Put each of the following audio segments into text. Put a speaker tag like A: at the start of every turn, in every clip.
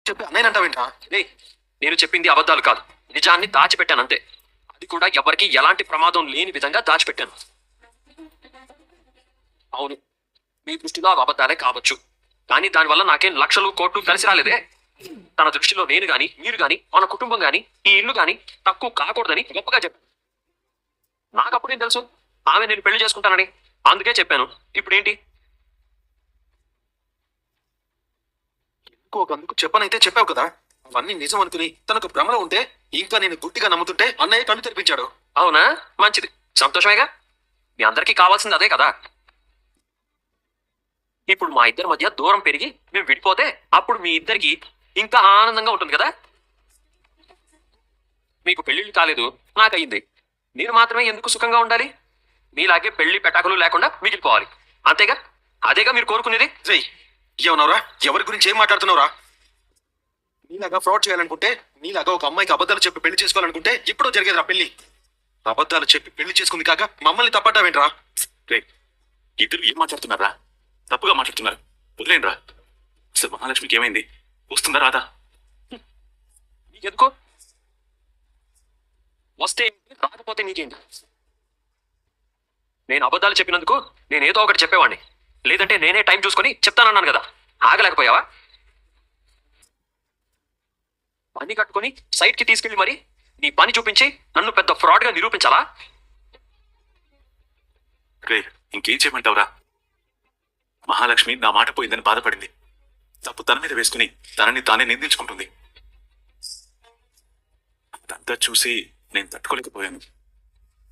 A: చెప్పి అన్నయ్య అంటావేంట్రా?
B: రేయ్, నేను చెప్పింది అబద్ధాలు కాదు, నిజాన్ని దాచిపెట్టాను అంతే. అది కూడా ఎవరికి ఎలాంటి ప్రమాదం లేని విధంగా దాచిపెట్టాను. అవును, మీ దృష్టిలో అవి అబద్ధాలే కావచ్చు, కానీ దానివల్ల నాకేం లక్షలు కోట్లు కలిసి రాలేదే. తన దృష్టిలో నేను గాని, మీరు గాని, మన కుటుంబం గాని, ఈ ఇల్లు గాని తక్కువ కాకూడదని గొప్పగా చెప్పాను. నాకప్పుడేం తెలుసు ఆమె నేను పెళ్లి చేసుకుంటానని? అందుకే చెప్పాను. ఇప్పుడేంటి?
A: ఇంకొకందుకు చెప్పనైతే చెప్పావు కదా, అవన్నీ నిజం అనుకుని తనకు భ్రమలో ఉంటే ఇంకా నేను గుడ్డిగా నమ్ముతుంటే అన్నయ్య కన్ను తెరిపించాడు.
B: అవునా? మంచిది, సంతోషమేగా. మీ అందరికీ కావాల్సింది అదే కదా. ఇప్పుడు మా ఇద్దరి మధ్య దూరం పెరిగి మేము విడిపోతే అప్పుడు మీ ఇద్దరికి ఇంకా ఆనందంగా ఉంటుంది కదా. మీకు పెళ్లిళ్ళు కాలేదు, నాకయ్యింది. నేను మాత్రమే ఎందుకు సుఖంగా ఉండాలి? మీలాగే పెళ్లి పెటాకులు లేకుండా మిగిలిపోవాలి, అంతేగా? అదేగా మీరు కోరుకునేది.
A: రేయ్, ఏమన్నావురా? ఎవరి గురించి ఏం మాట్లాడుతున్నావురా? నీలాగా ఫ్రాడ్ చేయాలనుకుంటే, నీలాగా ఒక అమ్మాయికి అబద్ధాలు చెప్పి పెళ్లి చేసుకోవాలనుకుంటే ఎప్పుడో జరిగేదిరా పెళ్లి. అబద్ధాలు చెప్పి పెళ్లి చేసుకుంది కాక మమ్మల్ని తప్పట్టావేంట్రా?
C: రే, ఇద్దరు ఏం మాట్లాడుతున్నారా? తప్పుగా మాట్లాడుతున్నారు, వదిలేండి రా. అసలు మహాలక్ష్మికి ఏమైంది? వస్తుందా రాదా?
B: నీకెందుకో? వస్తే రాకపోతే నీకేంటి? నేను అబద్ధాలు చెప్పినందుకు నేనేదో ఒకటి చెప్పేవాడిని, లేదంటే నేనే టైం చూసుకొని చెప్తానన్నాను కదా. ఆగలేకపోయావా? పని కట్టుకొని సైట్కి తీసుకెళ్ళి మరి నీ పని చూపించి నన్ను పెద్ద ఫ్రాడ్గా నిరూపించాలా?
C: రే, ఇంకేం చేయమంటావురా? మహాలక్ష్మి నా మాట పోయిందని బాధపడింది. తప్పు తన మీద వేసుకుని తనని తానే నిందించుకుంటుంది. అదంతా చూసి నేను తట్టుకోలేకపోయాను.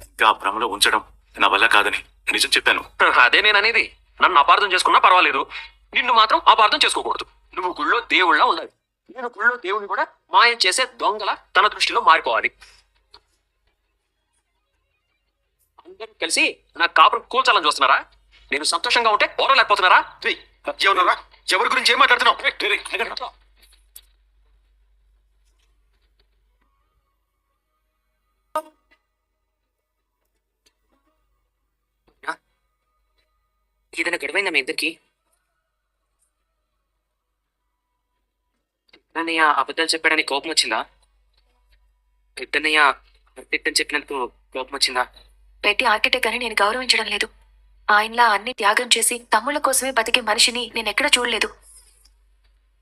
C: ఇంకా ఆ భ్రమలో ఉంచడం నా వల్ల కాదని నిజం చెప్పాను.
B: అదే నేను అనేది. నన్ను అపార్థం చేసుకున్నా పర్వాలేదు, నిన్ను మాత్రం అపార్థం చేసుకోకూడదు. నువ్వు గుళ్ళో దేవుళ్ళ ఉండాలి, నేను గుళ్ళో దేవుడిని కూడా మాయం చేసే దొంగల తన దృష్టిలో మారిపోవాలి. అందరూ కలిసి నా కాపురం కూల్చాలని చూస్తున్నారా? నేను సంతోషంగా ఉంటే ఓరలేకపోతున్నారా?
A: రేయ్, ఏమన్నారా? ఎవరి గురించి ఏం మాట్లాడుతున్నావు?
B: ఏదైనా గొడవైందా మీ ఇద్దరికి? పెద్దన్నయ్య అబద్ధాలు చెప్పాడని కోపం వచ్చిందా? పెద్దన్నయ్య అని చెప్పినందుకు కోపం వచ్చిందా?
D: పెట్టి ఆర్కిటెక్ట్ అని నేను గౌరవించడం లేదు. ఆయనలా అన్ని త్యాగం చేసి తమ్ముళ్ళ కోసమే బతికే మనిషిని నేను ఎక్కడ చూడలేదు.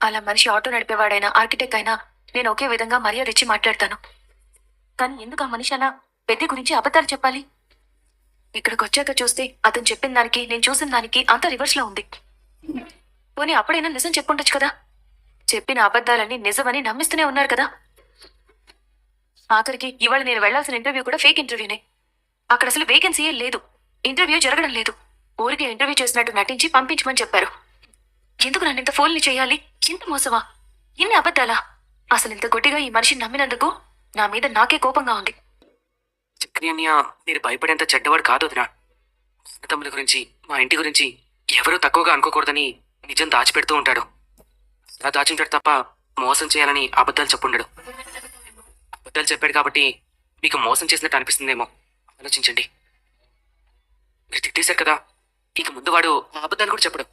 D: అలా మనిషి ఆటో నడిపేవాడైనా ఆర్కిటెక్ట్ అయినా నేను ఒకే విధంగా మర్యాద ఇచ్చి మాట్లాడతాను. కానీ ఎందుకు ఆ మనిషి అలా పెద్ద గురించి అబద్ధాలు చెప్పాలి? ఇక్కడికి వచ్చాక చూస్తే అతను చెప్పిన దానికి నేను చూసిన దానికి అంత రివర్స్ లో ఉంది. పోనీ అప్పుడైనా నిజం చెప్పుండొచ్చు కదా. చెప్పిన అబద్ధాలన్నీ నిజమని నమ్మిస్తూనే ఉన్నారు కదా. ఆఖరికి ఇవాళ నేను వెళ్లాల్సిన ఇంటర్వ్యూ కూడా ఫేక్ ఇంటర్వ్యూనే. అక్కడ అసలు వేకెన్సీయే లేదు, ఇంటర్వ్యూ జరగడం లేదు. ఊరికి ఇంటర్వ్యూ చేసినట్టు నటించి పంపించమని చెప్పారు. ఎందుకు నన్ను ఇంత ఫోన్లు చేయాలి? ఇంత మోసమా? ఇన్ని అబద్ధాలా? అసలు ఇంత గట్టిగా ఈ మనిషిని నమ్మినందుకు నా మీద నాకే కోపంగా ఉంది.
B: చక్రి అన్నయ్య మీరు భయపడేంత చెడ్డవాడు కాదు వదినా. తమ్ముల గురించి మా ఇంటి గురించి ఎవరూ తక్కువగా అనుకోకూడదని నిజం దాచిపెడుతూ ఉంటాడు. అలా దాచుంటాడు తప్ప మోసం చేయాలని అబద్ధాలు చెప్పుండడు. అబద్ధాలు చెప్పాడు కాబట్టి మీకు మోసం చేసినట్టు అనిపిస్తుందేమో. ఆలోచించండి. మీరు తిట్టేశారు కదా, ఇక ముందు వాడు ఆ అబద్ధాలు కూడా చెప్పడు.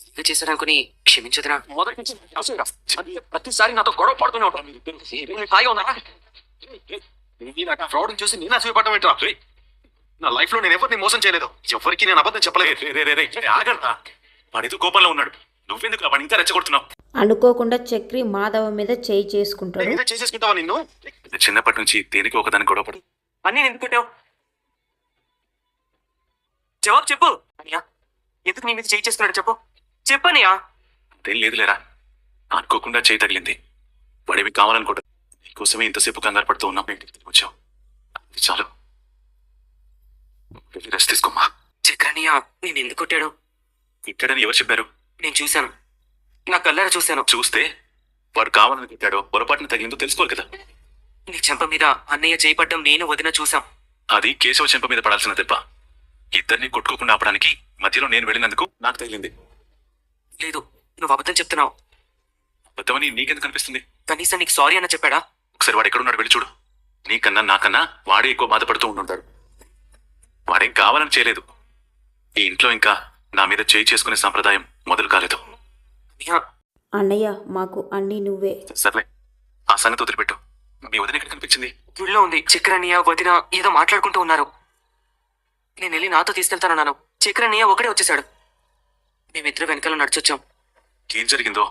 B: ఇంకా చేశాడనుకుని క్షమించదురా. మొదటి నుంచి ప్రతిసారి నాతో గొడవ పడుతూనే ఉంటాను. హాయిగా ఉన్నారా?
A: ఫ్రాడ్ చూసి నేను అసూయపడటం ఏంట్రా? నా లైఫ్ లో నేను ఎవరిని మోసం చేయలేదు, ఎవరికి నేను అబద్ధం చెప్పలేదు.
C: ఆగరా, వాడేదో కోపంలో ఉన్నాడు, నువ్వెందుకు వాడిని ఇంకా రెచ్చగొడుతున్నావు?
E: అనుకోకుండా చక్రి మాధవ మీద చేయి చేసుకుంటాడు.
A: నేనే చేసేసుకుంటావా నిన్ను?
C: చిన్నప్పటి నుంచి దేనికి ఒకదాని గొడవపడు.
B: అన్నీ ఎందుకు పెట్టావు? జవాబు చెప్పు అనియా. ఎందుకు నీ మీద చేయి చేసుకున్నాడు చెప్పు. చెప్పనియా.
C: అంతేం లేదులేరా, అనుకోకుండా చేయి తగిలింది. వాడివి కావాలనుకోవడం నీకోసమే ఇంతసేపు కంగారు పడుతూ ఉన్నాం. ఇంటికి వచ్చావు, అది చాలు. వెళ్ళి రెస్ట్ తీసుకోమ్మా.
B: చక్రనియా నేను ఎందుకు కొట్టాడు?
C: ఇక్కడని ఎవరు చెప్పారు?
B: నేను చూశాను, నా కళ్ళారా చూశాను.
C: చూస్తే వాడు కావాలని కొట్టాడో పొరపాటున తగిలిందో తెలుసుకోవాలి కదా.
B: నీ చెంప మీద అన్నయ్య చేపట్టడం నేను వదిన చూసాం.
C: అది కేశవ చెంప మీద పడాల్సిన దెబ్బ. ఇద్దరిని కొట్టుకోకుండా ఆపడానికి మధ్యలో నేను వెళ్ళినందుకు నాకు తగిలింది.
B: లేదు, నువ్వు అబద్ధం చెప్తున్నావు.
C: అబద్ధమని నీకెందుకు అనిపిస్తుంది?
B: కనీసం నీకు సారీ అన్న చెప్పాడా?
C: ఒకసారి వాడు ఎక్కడున్నాడు వెళ్ళి చూడు. నీకన్నా నాకన్నా వాడే ఎక్కువ బాధపడుతూ ఉంటుంటాడు. వాడేం కావాలని చేయలేదు. ఈ ఇంట్లో ఇంకా నా మీద చేయి చేసుకునే సంప్రదాయం మొదలు కాలేదు.
E: అన్నయ్య మాకు అన్నీ నువ్వే.
C: సర్లే, ఆ సంగతి వదిలిపెట్టు. మీ వదిన ఎక్కడ కనిపించింది?
B: గుడిలో ఉంది. చక్రన్నయ్య వదిన ఏదో మాట్లాడుకుంటూ ఉన్నారు. నేను వెళ్ళి నాతో తీసుకెళ్తానన్నాను. చక్రన్నయ్య ఒకడే వచ్చేసాడు. మేమిద్దరు వెనకాల నడిచొచ్చాం.
C: ఏం జరిగిందో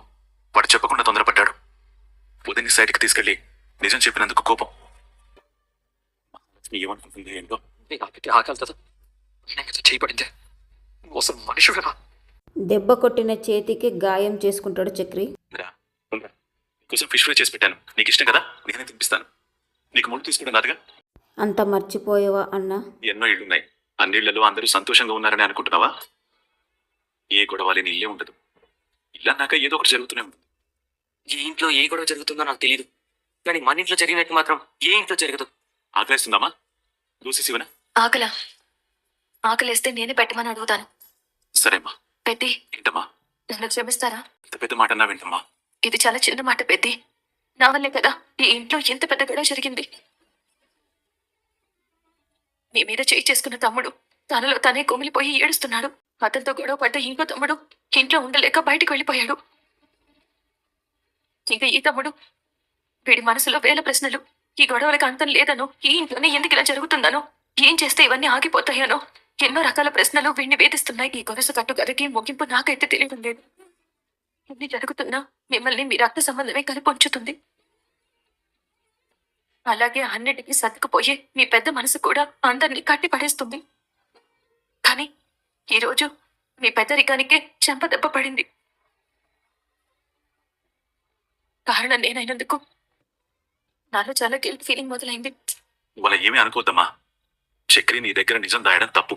C: వాడు చెప్పకుండా తొందరపడ్డాడు. వదిన్ని సైడ్కి తీసుకెళ్ళి నిజం చెప్పినందుకు కోపం. మహాలక్ష్మి ఏమనుకుంటుంది ఏంటో.
B: నీకు ఆపితే ఆకలితో నేను చేయబడిందే మోసం మనుషుడురా.
E: దెబ్బ కొట్టిన చేతికి గాయం చేసుకుంటాడు చక్రి.
C: రా, ఉండు. నీకోసం ఫిష్ ఫ్రై చేసి పెట్టాను. నీకు ఇష్టం కదా, నేనే తినిపిస్తాను. నీకు ముందు తీసుకోవడం కాదుగా.
E: అంత మర్చిపోయావా అన్న?
C: ఎన్నో ఇళ్ళున్నాయి. అన్నిళ్లలో అందరూ సంతోషంగా ఉన్నారని అనుకుంటున్నావా? ఏ గొడవ లేని ఇల్లే ఉండదు. ఇల్లు అన్నాక ఏదో ఒకటి జరుగుతూనే ఉంటుంది.
B: ఏ ఇంట్లో ఏ గొడవ జరుగుతుందో నాకు తెలియదు, కానీ మన ఇంట్లో జరిగినట్టు మాత్రం ఏ ఇంట్లో జరగదు.
C: ఆకలిస్తుందామా? దోశ శివనా?
D: ఆకలేస్తే నేనే పెట్టమని అడుగుతాను.
C: సరేమ్మా.
D: పెద్ది,
C: ఏంటమ్మా
D: నన్ను క్షమిస్తారా?
C: ఇంత పెద్ద మాట అన్నా వింటమ్మా.
D: ఇది చాలా చిన్న మాట పెద్ది. నా వల్లే కదా ఈ ఇంట్లో ఎంత పెద్ద గొడవ జరిగింది. మీ మీద చేయి చేసుకున్న తమ్ముడు తనలో తనే కుమిలిపోయి ఏడుస్తున్నాడు. అతనితో గొడవ పడ్డ ఇంకో తమ్ముడు ఇంట్లో ఉండలేక బయటికి వెళ్ళిపోయాడు. ఇంకా ఈ తమ్ముడు, వీడి మనసులో వేల ప్రశ్నలు. ఈ గొడవలకు అంతం లేదనో, ఈ ఇంట్లోనే ఎందుకు ఇలా జరుగుతుందనో, ఏం చేస్తే ఇవన్నీ ఆగిపోతాయనో ఎన్నో రకాల ప్రశ్నలు వీడిని వేధిస్తున్నాయి. ఈ గొలుసు కట్టు కథకి ముగింపు నాకైతే తెలియడం లేదు. ఇన్ని జరుగుతున్నా మిమ్మల్ని మీ రక్త సంబంధమే కలిపొంచుతుంది. అలాగే అన్నిటికీ సర్దుకుపోయే మీ పెద్ద మనసు కూడా అందరినీ కట్టి పడేస్తుంది. కానీ ఈరోజు మీ పెద్దరికానికే చెంపదెబ్బ పడింది. కారణం నేనైనందుకు నాలో చాలా గిల్ట్ ఫీలింగ్ మొదలైంది.
C: వాళ్ళ ఏమీ అనుకోద్దమ్మా. చక్రి నీ దగ్గర నిజం దాయడం తప్పు.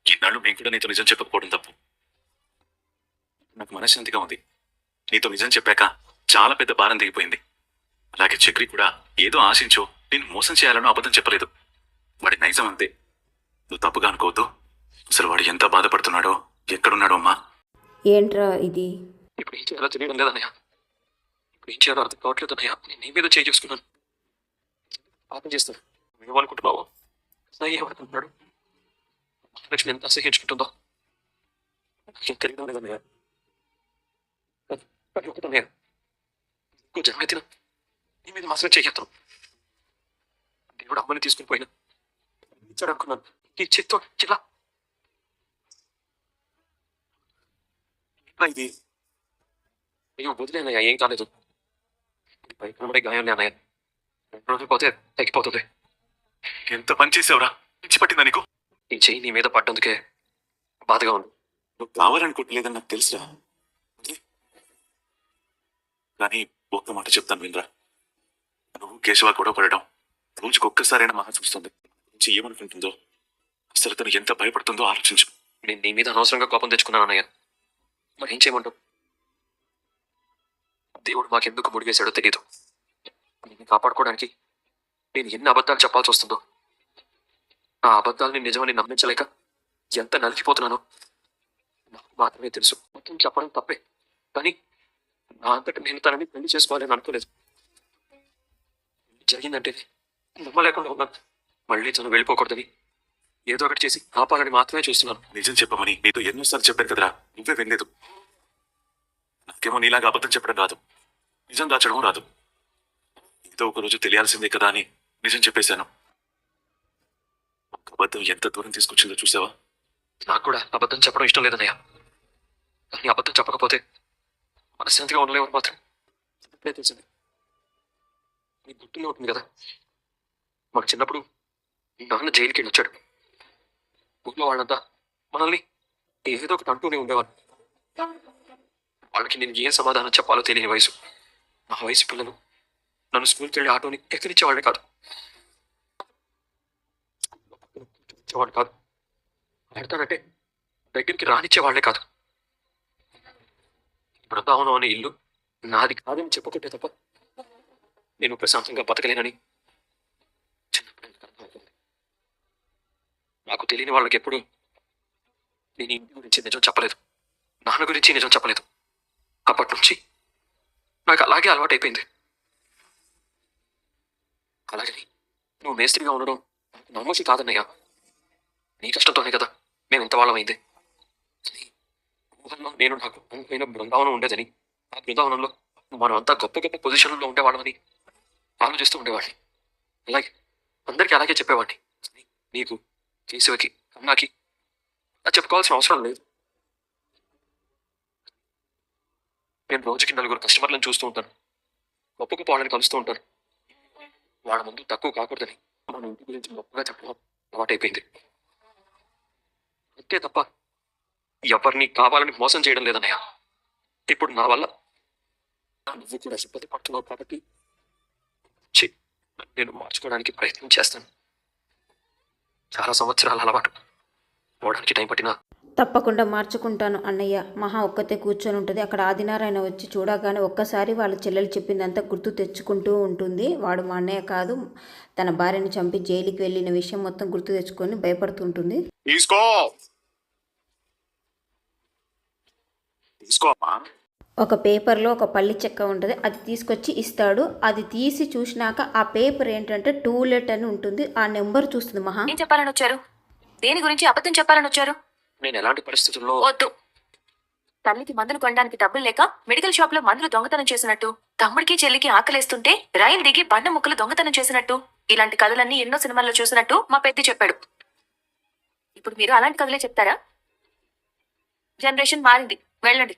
C: ఇన్నాళ్ళు మేము కూడా నీతో నిజం చెప్పకపోవడం తప్పు. నాకు మనశ్శాంతిగా ఉంది. నీతో నిజం చెప్పాక చాలా పెద్ద భారం దిగిపోయింది. అలాగే చక్రి కూడా ఏదో ఆశించో నేను మోసం చేయాలని అబద్ధం చెప్పలేదు. వాడి నైజం అంతే. నువ్వు తప్పుగా అనుకోవద్దు. అసలు వాడు ఎంత బాధపడుతున్నాడో, ఎక్కడున్నాడో అమ్మా.
E: ఏంట్రా ఇది?
B: ఇప్పుడు ఏం చేయాలో తెలియడం లేదన్నయ్య. ఇప్పుడు ఏం చేయాలో అర్థం కావట్లేదు అన్నయ్య. నేను నీ మీద చేయి చేసుకున్నాను. పాపం చేస్తాను. నువ్వేమనుకుంటున్నావు? అన్నయ్య ఏమనుకుంటున్నాడు? మహాలక్ష్మి ఎంత అసహ్యించుకుంటుందో నాకేం తెలియడం లేదన్నయ్య. కానీ ఒకటన్నయ్య, ఇంకో జన్మెత్తిన నీ మీద మాత్రం చెయ్యొద్దు. దేవుడు అమ్మని తీసుకుని పోయినా ఇచ్చాడు అనుకున్నాను. ఈ చేత్తో ఇలా
C: ఇది
B: అయ్యో వదిలేనయ్యా, ఏం కాలేదు. పైకి కనబడే గాయాలే అన్నయ్య. 2 రోజులు పోతే తగ్గిపోతుంది.
C: ఎంత పని చేసావురా? పిచ్చి పట్టిందా నీకు?
B: ఈ చెయ్యి నీ మీద పడ్డందుకే బాధగా ఉంది.
C: నువ్వు కావాలనుకోవట్లేదని నాకు తెలుసురా. కానీ ఒక్క మాట చెప్తాను వినరా. నువ్వు కేశవ గొడవ పడడం రోజుకి ఒక్కసారైనా మహా చూస్తుంది. నుంచి ఏమనుకుంటుందో, అసలు తను ఎంత భయపడుతుందో ఆలోచించు.
B: నేను నీ మీద అనవసరంగా కోపం తెచ్చుకున్నాను అన్నయ్య. మరి ఏం చేయమంటావు? దేవుడు మాకెందుకు ముడివేశాడో తెలియదు. నిన్ను కాపాడుకోవడానికి నేను ఎన్ని అబద్ధాలు చెప్పాల్సి వస్తుందో, ఆ అబద్ధాలని నిజమని నమ్మించలేక ఎంత నలిగిపోతున్నానో నాకు మాత్రమే తెలుసు. మొత్తం చెప్పడం తప్పే, కానీ నా అంతటి నేను తనని పెళ్లి చేసుకోవాలని అనుకోలేదు. జరిగిందంటే నమ్మలేకుండా ఉన్నాను. మళ్ళీ తను వెళ్ళిపోకూడదని ఏదో ఒకటి చేసి ఆపాలని మాత్రమే చూస్తున్నాను.
C: నిజం చెప్పమని నీతో ఎన్నోసార్లు చెప్పారు కదరా, నువ్వే వినలేదు. నాకేమో నీలాగా అబద్ధం చెప్పడం రాదు, నిజం దాచడం రాదు. ఏదో ఒక రోజు తెలియాల్సిందే కదా అని నిజం చెప్పేశాను. ఒక అబద్ధం ఎంత దూరం తీసుకొచ్చిందో చూసావా?
B: నాకు కూడా అబద్ధం చెప్పడం ఇష్టం లేదన్నయ్య. కానీ అబద్ధం చెప్పకపోతే మనశ్శాంతిగా ఉండలేమని మాత్రం ఇప్పుడే తెలిసింది. నీ గుర్తునే ఉంటుంది కదా, మాకు చిన్నప్పుడు నాన్న జైలుకి వెళ్ళి వచ్చాడు. ఊళ్ళో వాళ్ళంతా మనల్ని ఏదో ఒకటి అంటూనే ఉండేవారు. వాళ్ళకి నేను ఏం సమాధానం చెప్పాలో తెలియని వయసు. ఆ వయసు పిల్లలు నన్ను స్కూల్కి వెళ్ళి ఆటోని ఎక్కడిచ్చేవాళ్ళే కాదు, ఇచ్చేవాళ్ళు కాదు, ఆడతానంటే దగ్గరికి రానిచ్చేవాళ్లే కాదు. బృందావనం అనే ఇల్లు నాది కాదని చెప్పుకుంటే తప్ప నేను ప్రశాంతంగా బతకలేనని చిన్నప్పుడు నాకు అర్థమవుతుంది. నాకు తెలియని వాళ్ళకి ఎప్పుడు నేను ఇంటి గురించి నిజం చెప్పలేదు, నాన్న గురించి నిజం చెప్పలేదు. అప్పటి నుంచి నాకు అలాగే అలవాటైపోయింది. అలాగని నువ్వు మేస్త్రిగా ఉండడం నమ్మసి కాదన్నయ్యా. నీ కష్టంతోనే కదా మేము ఇంత వాళ్ళమైంది. ఊహల్లో నేను నాకు అనుకున్న బృందావనం ఉండేదని ఆ బృందావనంలో మనం అంతా గొప్ప గొప్ప పొజిషన్లో ఉండేవాళ్ళమని ఆలోచిస్తూ ఉండేవాడిని. అలాగే అందరికీ అలాగే చెప్పేవాడిని. నీకు, కేశవకి, అన్నాకి అది చెప్పుకోవాల్సిన అవసరం లేదు. నేను రోజుకి 4 కస్టమర్లను చూస్తూ ఉంటాను. గొప్ప గొప్ప వాళ్ళని కలుస్తూ ఉంటాను. వాళ్ళ ముందు తక్కువ కాకూడదని మన ఇంటి గురించి గొప్పగా చెప్పడం అలవాటైపోయింది. అంతే తప్ప ఎవరిని కావాలని మోసం చేయడం లేదన్నయ్య. ఇప్పుడు నా వల్ల నువ్వు కూడా ఇబ్బంది పడుతున్నావు కాబట్టి ఛీ, నేను మార్చుకోవడానికి ప్రయత్నం చేస్తాను. చాలా సంవత్సరాల అలవాటు పోవడానికి టైం పట్టినా
E: తప్పకుండా మార్చుకుంటాను అన్నయ్య. మహా ఒక్కతే కూర్చొని ఉంటుంది. అక్కడ ఆదినారాయణ వచ్చి చూడగానే ఒక్కసారి వాళ్ళ చెల్లెలు చెప్పిందంతా గుర్తు తెచ్చుకుంటూ ఉంటుంది. వాడు మా అన్నయ్య కాదు, తన భార్యని చంపి జైలుకి వెళ్ళిన విషయం మొత్తం గుర్తు తెచ్చుకొని భయపడుతుంటుంది.
C: తీసుకో తీసుకో అమ్మా.
E: ఒక పేపర్లో ఒక పల్లి చెక్క ఉంటుంది, అది తీసుకొచ్చి ఇస్తాడు. అది తీసి చూసినాక ఆ పేపర్ ఏంటంటే టూలెట్ అని ఉంటుంది. ఆ నెంబర్ చూస్తుంది మహా.
D: ఏం చెప్పాలని వచ్చారు? దేని గురించి అబద్ధం చెప్పాలని వచ్చారు?
B: నేను ఎలాంటి పరిస్థితుల్లో
D: వద్దు. తల్లికి మందులు కొనడానికి డబ్బులు లేక మెడికల్ షాప్ లో మందులు దొంగతనం చేసినట్టు, తమ్ముడికి చెల్లికి ఆకలేస్తుంటే రైలు దిగి బండ ముక్కలు దొంగతనం చేసినట్టు, ఇలాంటి కథలన్నీ ఎన్నో సినిమాల్లో చూసినట్టు మా పెద్ద చెప్పాడు. ఇప్పుడు మీరు అలాంటి కథలే చెప్తారా? జనరేషన్ మారింది, వెళ్ళండి.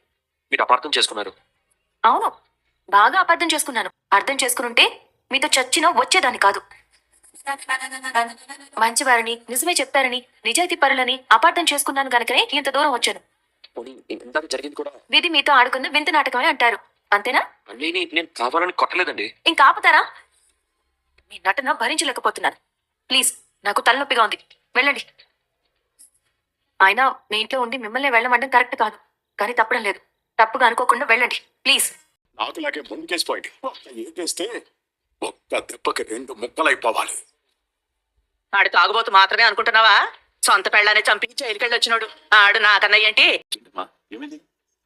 B: మీరు అపార్థం చేసుకున్నారు.
D: అవును, బాగా అబద్ధం చేసుకున్నాను. అర్థం చేసుకునుంటే మీతో చచ్చినా వచ్చేదాన్ని కాదు. మంచివారని, నిజమే చెప్తారని, నిజాయితీ పరులని అపార్థం చేసుకున్నాను గనకనే ఇంత దూరం వచ్చాను.
B: పోనీ ఇందాక జరిగింది కూడా
D: విధి మీతో ఆడుకున్న వింత నాటకమే అంటారు, అంతేనా?
B: అన్నయ్యని నేను కావాలని కొట్టలేదండి.
D: ఇంకా ఆపుతారా? మీ నటన భరించలేకపోతున్నాను. ప్లీజ్, నాకు తలనొప్పిగా ఉంది, వెళ్ళండి. అయినా మీ ఇంట్లో ఉండి మిమ్మల్ని వెళ్ళమండం కరెక్ట్ కాదు, కానీ తప్పడం లేదు. తప్పుగా అనుకోకుండా వెళ్ళండి ప్లీజ్.
C: నాకులాగే ముందుకేసిపోయింది. ఏకేస్తే ఒక్క దెబ్బకి 2 ముక్కలైపోవాలి.
F: ఆడు తాగుబోతు మాత్రమే అనుకుంటున్నావా? సొంత పెళ్ళాన్ని చంపి జైలుకెళ్ళి వచ్చినాడు ఆడు. నాకన్నయ్య ఏంటి?
C: ఏంటమ్మా, ఏమైంది?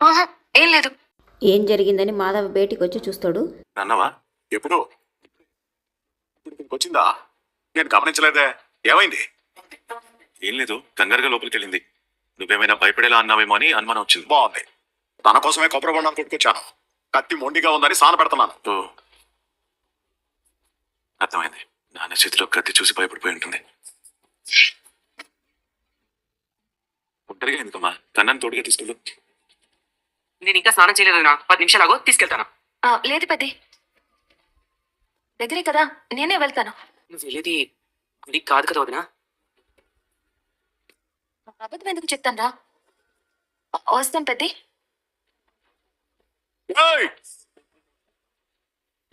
D: ఆహా, ఏం లేదు.
E: ఏం జరిగిందని మాధవ్ బయటికి వచ్చి చూస్తాడు.
C: అన్నావా? ఎప్పుడు ఇక్కడికి వచ్చిందా? నేను గమనించలేదే. ఏమైంది? ఏం లేదు, కంగారుగా లోపలికి వెళ్ళింది. నువ్వేమైనా భయపడేలా అన్నావేమో అని అనుమానం వచ్చింది. బాగుంది. తన కోసమే కొబ్బరి బొండాన్ని కొట్టుకొచ్చాను. కత్తి మొండిగా ఉందని సాన పెడుతున్నాను. అర్థమైంది. నాన్న చేతిలో కత్తి చూసి భయపడిపోయి ఉంటుంది. ఒంటరిగా ఎందుకమ్మా? కన్నాన్ని తోడుగా తీసుకెళ్ళు.
B: నేను ఇంకా స్నానం చేయలేదన్నా. 10 నిమిషాలు తీసుకెళ్తాను.
D: లేదు పెద్ది, దగ్గరే కదా, నేనే వెళ్తాను.
B: నువ్వు వెళ్ళేది గుడికి కాదు కదా వదినా?
D: అబద్ధం ఎందుకు చెప్తాను రా. వస్తాను పెద్ది.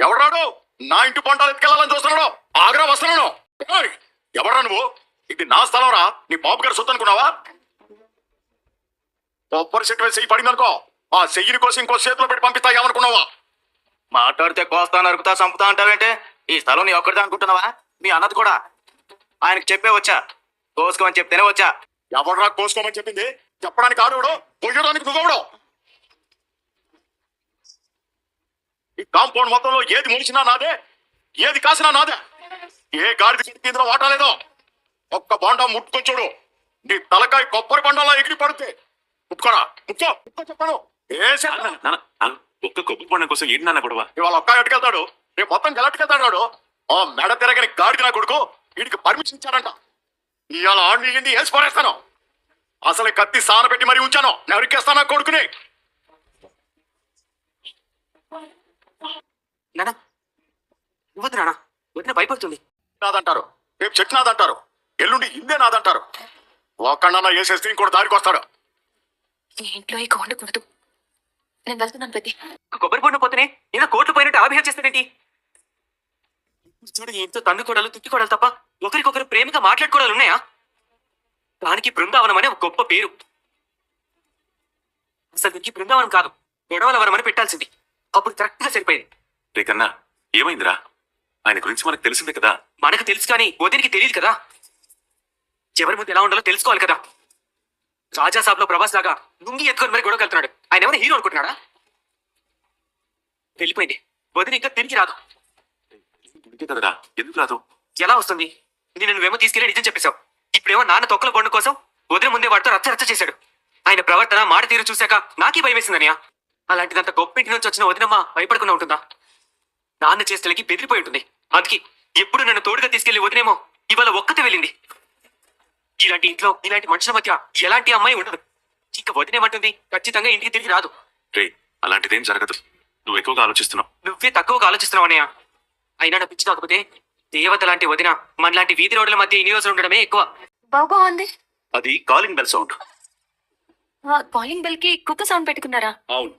C: ఎవడాడు నా ఇంటి పంటలు ఎత్తుకెళ్ళాలని చూస్తున్నాడు? ఆగ్రా వస్తున్నాడు. ఎవరా నువ్వు? ఇది నా స్థలం రా. నీ బాబు గారు సొత్తు అనుకున్నావా? కొబ్బరి చెట్టు వేసి పడిందనుకో, ఆ చెయ్యిని కోసం ఇంకో చేతిలో పెట్టి పంపిస్తా ఏమనుకున్నావా?
G: మాట్లాడితే కోస్తా నరుకుతా చంపుతా అంటావేంటే? ఈ స్థలం నీ ఒక్కడిదే అనుకుంటున్నావా? మీ అన్నది కూడా ఆయనకు చెప్పే వచ్చా, కోసుకోమని చెప్తేనే వచ్చా.
C: ఎవడరా కోసుకోమని చెప్పింది? చెప్పడానికి ఆడవడు, కొయ్యడానికి నువ్వెవడు? ఈ కాంపౌండ్ మొత్తంలో ఏది ములిసినా నాదే, ఏది కాసినా నాదే. ఏ గాడిద ఇందులో వాటాలేదో. ఒక్క బొండా ముట్టుకొని చూడు, నీ తలకాయ కొబ్బరి బండాలా ఎగిరి పడితే ముట్టుకోరా. ముక్కో చెప్పాను.
A: ఒక్క కొబ్బరి బొండం కోసం ఏంటి నాన్న గొడవ?
C: ఇవాళ ఒక్క ఎట్టుకెళ్తాడు, రేపు మొత్తం గెలట్టుకెళ్తాడు. ఆ మెడ తిరగని గాడిద నా కొడుకు వీడికి పర్మిషన్ ఇచ్చాడంట. ఇవాళ ఆడిని వేసి పడేస్తాను. అసలు కత్తి సాన పెట్టి మరీ ఉంచాను. నరికేస్తాను నా కొడుకుని.
B: నానా వద్దు నానా, వదిన భయపడుతుంది.
C: నాదంటారు, రేపు చెట్టు నాదంటారు, ఎల్లుండి ఇల్లే నాదంటారు. ఒక్కడన్నా వేసేస్తే ఇంకోటి దారికి వస్తాడు.
D: ఈ ఇంట్లో ఇక ఉండకూడదు, నేను వెళ్తున్నాను పెద్ది.
B: కొబ్బరి బొండం పోతేనే ఏదో కోట్లు పోయినట్టు ఆభిహం చేస్తాడేంటి? చూడు, ఇంట్లో తండ్రుకోడలు తిట్టుకోవడాలు తప్ప ఒకరికొకరు ప్రేమగా మాట్లాడుకోవడాలు ఉన్నాయా? దానికి బృందావనం అనే ఒక గొప్ప పేరు. అసలు దీనికి బృందావనం కాదు, గొడవల వరం అని పెట్టాల్సింది. అప్పుడు కరెక్ట్ గా సరిపోయింది.
A: రేకన్నా ఏమైందిరా? ఆయన గురించి మనకు తెలిసిందే కదా.
B: మనకు తెలుసు కానీ వదినికి తెలియదు కదా. ఎవరి ముందు ఎలా ఉండాలో తెలుసుకోవాలి కదా. రాజా సాబ్ లో ప్రభాస్ లాగా నుంగి ఎత్తుకొని మరి గొడవ వెళ్తున్నాడు. ఆయన ఏమైనా హీరో అనుకుంటున్నాడా? వెళ్ళిపోయింది. వదిన ఇంకా తిరిగి రాదు.
A: కదరా, ఎందుకు రాదు?
B: ఎలా వస్తుంది? నేను నువ్వేమో తీసుకెళ్లి నిజం చెప్పేశావు. ఇప్పుడేమో నాన్న తొక్కల బొండు కోసం వదిన ముందే వాడితో రచ్చ రచ్చ చేశాడు. ఆయన ప్రవర్తన మాట తీరు చూశాక నాకీ భయం వేసిందనియా. అలాంటిదంత గొప్ప ఇంటి నుంచి వచ్చిన వదినమ్మా భయపడకుండా ఉంటుందా? నాన్న చేష్టలకి బెదిరిపోయి ఉంటుంది. అందుకే ఎప్పుడు నన్ను తోడుగా తీసుకెళ్లి వదినేమో ఇవాళ ఒక్కతే వెళ్ళింది. ఇలాంటి ఇంట్లో ఇలాంటి మనుషుల మధ్య ఎలాంటి అమ్మాయి ఉండదు. ఇంకా వదినేమంటుంది ఖచ్చితంగా ఇంటికి తిరిగి రాదు.
C: రే, అలాంటిదేం జరగదు. నువ్వు ఎక్కువగా ఆలోచిస్తున్నావు.
B: నువ్వే తక్కువగా ఆలోచిస్తున్నావు అన్నయ్య. అయినా నా పిచ్చి కాకపోతే దేవత లాంటి వదిన మనలాంటి వీధి రోడ్ల మధ్య ఇన్ని రోజులు ఉండడమే ఎక్కువ.
D: బాగుంది.
C: అది calling bell sound.
D: Calling bell కి కుక్క సౌండ్ పెట్టుకున్నారా?
C: అవును,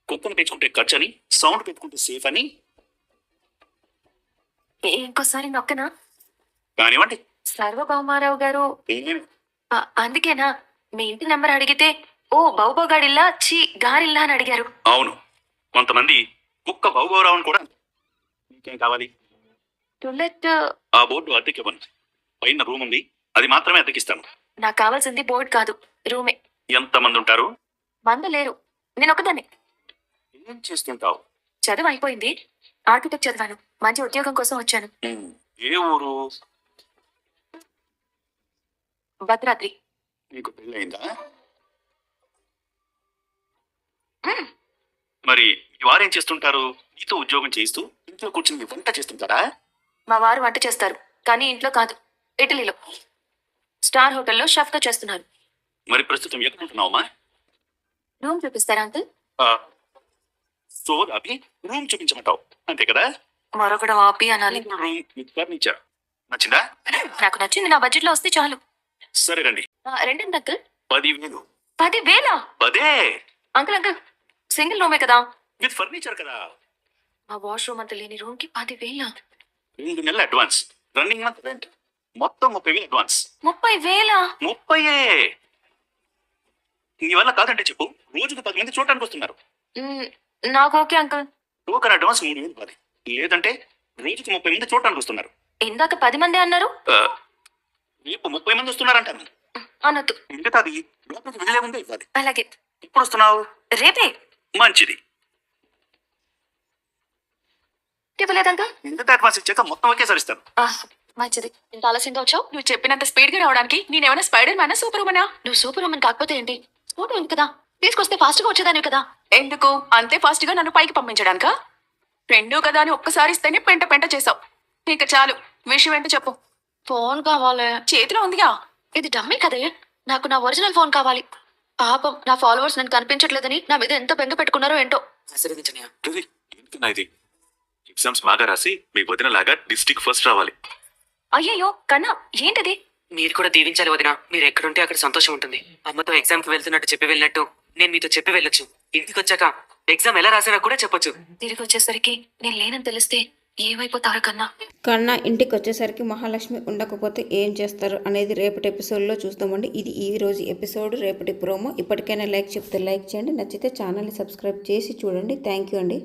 C: కుక్కను పెంచుకుంటే ఖర్చు అని, సౌండ్ పెట్టుకుంటే సేఫ్ అని.
D: ఇంకోసారి నొక్కనా?
C: కానివ్వండి.
D: సర్వభౌమారావు గారు,
C: ఏం?
D: అందుకేనా మీ ఇంటి నెంబర్ అడిగితే ఓ బావుబాగాడిల్లా చి గారిల్లా అని అడిగారు?
C: అవును, కొంతమంది కుక్క బావురావుని కూడా. నీకేం కావాలి?
D: టులెట్.
C: ఆ బోర్డు అద్దెకివ్వను. పైన రూమ్ ఉంది, అది మాత్రమే అద్దెకిస్తాను.
D: నాకు కావాల్సింది బోర్డ్ కాదు, రూమే.
C: ఎంతమంది ఉంటారు?
D: మంద లేరు, నేను ఒకదాన్ని.
C: ఏం చేస్తుంటావు?
D: చదువు అయిపోయింది, ఆర్కిటెక్ట్ చదివాను. మంచి ఉద్యోగం కోసం వచ్చాను.
C: ఏ ఊరు?
D: భద్రాద్రి.
C: నీకు పెళ్ళయిందా? మరి మీ వారేం చేస్తుంటారు? నీతో ఉద్యోగం చేస్తూ ఇంట్లో కూర్చుని వంట చేస్తుంటారా?
D: మా వారు వంట చేస్తారు, కానీ ఇంట్లో కాదు, ఇటలీలో స్టార్ హోటల్లో షెఫ్ గా చేస్తున్నారు.
C: మరి ప్రస్తుతం ఎక్కడ ఉంటున్నావమ్మా?
D: రూమ్ చూపిస్తారా అంకుల్?
C: సో అవి రూమ్ చూపించమంటావు, అంతే కదా?
D: మరొకటి ఆపి అనాలి.
C: రూమ్ విత్ ఫర్నిచర్ నచ్చిందా?
D: నాకు నచ్చింది, నా బడ్జెట్ లో వస్తే చాలు.
C: సరే రండి.
D: రెండింది అంకుల్.
C: 10,000.
D: 10,000?
C: పదే
D: అంకుల్ అంకుల్, సింగిల్ రూమే కదా?
C: విత్ ఫర్నిచర్ కదా.
D: ఆ వాష్రూమ్ అంత లేని రూమ్ కి 10,000?
C: 2 నెలల అడ్వాన్స్, రన్నింగ్ మంత్ రెంట్, మొత్తం 30,000 అడ్వాన్స్.
D: 30,000?
C: 30. నీ వల్ల కాదంటే చెప్పు, రోజుకు 10 మంది చూడటానికి వస్తున్నారు.
D: నాకు ఓకే అంకుల్.
C: టోకన్ అడ్వాన్స్ 3,000 ఇవ్వాలి, లేదంటే రోజుకు 30 మంది చూడటానికి వస్తున్నారు.
D: ఇందాక 10 మంది అన్నారు.
C: రేపు 30 మంది వస్తున్నారంటాను.
D: అనొద్దు.
C: మిగతాది లోపలికి వెళ్ళే ముందే ఇవ్వాలి.
D: అలాగే.
C: ఎప్పుడు వస్తున్నావు?
D: రేపే.
C: మంచిది.
D: ఇవ్వలేదు అంకుల్.
C: మిగతా అడ్వాన్స్ ఇచ్చాక మొత్తం ఒకేసారి ఇస్తాను.
D: మంచిది. ఇంత ఆలస్యంగా వచ్చావు? నువ్వు చెప్పినంత స్పీడ్ గా రావడానికి నేనేమైనా స్పైడర్ మ్యానా, సూపర్ ఉమనా? నువ్వు సూపర్ ఉమన్ కాకపోతే ఏంటి, స్కూటర్ ఉంది కదా, తీసుకొస్తే ఫాస్ట్ గా వచ్చేదానివి కదా. ఎందుకు అంతే ఫాస్ట్ గా నన్ను పైకి పంపించడానికా? రెండూ కదా అని ఒక్కసారి ఇస్తేనే పెంట పెంట చేసావు. ఇక చాలు, విషయం ఏంటో చెప్పు. ఫోన్ కావాలి. చేతిలో ఉందిగా. ఇది డమ్మీ కదే, నాకు నా ఒరిజినల్ ఫోన్ కావాలి. పాపం నా ఫాలోవర్స్ నన్ను కనిపించట్లేదని నా మీద ఎంత బెంగ పెట్టుకున్నారో ఏంటో.
B: ఆశీర్వదించనయ్య.
C: ఎందుకన్నా ఇది? ఎగ్జామ్స్ బాగా రాసి మీ వదిన లాగా డిస్ట్రిక్ట్ ఫస్ట్ రావాలి.
D: అయ్యయ్యో కన్నా, ఏంటది?
B: మీరు కూడా దీవించాలి వదిన. మీరు ఎక్కడుంటే అక్కడ సంతోషం ఉంటుంది. అమ్మతో ఎగ్జామ్ కి వెళ్తున్నట్టు చెప్పి వెళ్ళినట్టు నేను మీతో చెప్పి వెళ్ళొచ్చు. ఇంటికి వచ్చాక ఎగ్జామ్ ఎలా రాసినా కూడా చెప్పొచ్చు.
D: తిరిగి వచ్చేసరికి నేను లేనని తెలిస్తే ఏమైపోతారో కన్నా.
E: కన్నా ఇంటికి వచ్చేసరికి మహాలక్ష్మి ఉండకపోతే ఏం చేస్తారు అనేది రేపటి ఎపిసోడ్లో చూస్తామండి. ఇది ఈ రోజు ఎపిసోడ్, రేపటి ప్రోమో. ఇప్పటికైనా లైక్ చెప్తే లైక్ చేయండి, నచ్చితే ఛానల్ని సబ్స్క్రైబ్ చేసి చూడండి. థ్యాంక్ యూ అండి.